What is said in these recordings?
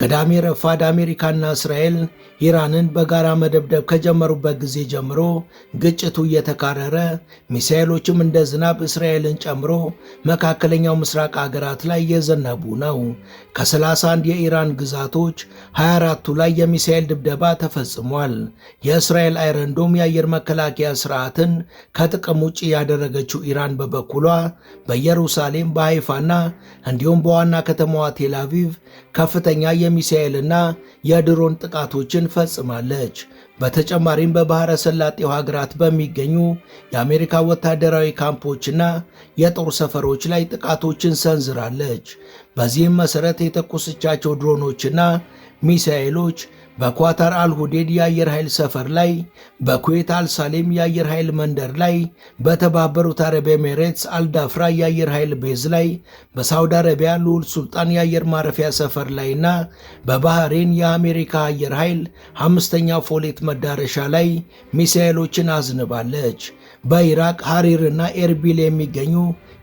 ቅዳሜ ረፋድ አሜሪካና እስራኤል ኢራንን በጋራ መደብደብ ከጀመሩበት ጊዜ ጀምሮ ግጭቱ እየተካረረ ሚሳኤሎችም እንደ ዝናብ እስራኤልን ጨምሮ መካከለኛው ምስራቅ ሀገራት ላይ እየዘነቡ ነው። ከ31 የኢራን ግዛቶች 24ቱ ላይ የሚሳኤል ድብደባ ተፈጽሟል። የእስራኤል አይረን ዶም የአየር መከላከያ ስርዓትን ከጥቅም ውጭ ያደረገችው ኢራን በበኩሏ በኢየሩሳሌም በሃይፋና እንዲሁም በዋና ከተማዋ ቴል አቪቭ ከፍተኛ የሚሳኤልና የድሮን ጥቃቶችን ፈጽማለች። በተጨማሪም በባህረ ሰላጤው ሀገራት በሚገኙ የአሜሪካ ወታደራዊ ካምፖችና የጦር ሰፈሮች ላይ ጥቃቶችን ሰንዝራለች። በዚህም መሰረት የተኮሰቻቸው ድሮኖችና ሚሳኤሎች በኳታር አልሁዴድ የአየር ኃይል ሰፈር ላይ፣ በኩዌት አልሳሌም የአየር ኃይል መንደር ላይ፣ በተባበሩት አረብ ኤሜሬትስ አልዳፍራ የአየር ኃይል ቤዝ ላይ፣ በሳውዲ አረቢያ ልዑል ሱልጣን የአየር ማረፊያ ሰፈር ላይና በባህሬን የአሜሪካ አየር ኃይል 5ኛ ፎሌት መዳረሻ ላይ ሚሳኤሎችን አዝንባለች። በኢራቅ ሐሪርና ኤርቢል የሚገኙ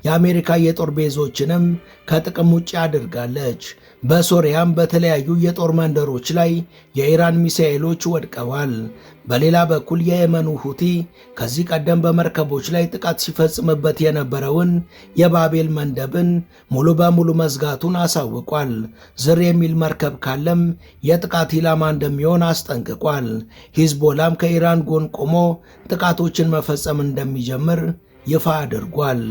የአሜሪካ የጦር ቤዞችንም ከጥቅም ውጭ አድርጋለች። በሶሪያም በተለያዩ የጦር መንደሮች ላይ የኢራን ሚሳኤሎች ወድቀዋል። በሌላ በኩል የየመኑ ሁቲ ከዚህ ቀደም በመርከቦች ላይ ጥቃት ሲፈጽምበት የነበረውን የባቤል መንደብን ሙሉ በሙሉ መዝጋቱን አሳውቋል። ዝር የሚል መርከብ ካለም የጥቃት ኢላማ እንደሚሆን አስጠንቅቋል። ሂዝቦላም ከኢራን ጎን ቆሞ ጥቃቶችን መፈጸም እንደሚጀምር ይፋ አድርጓል።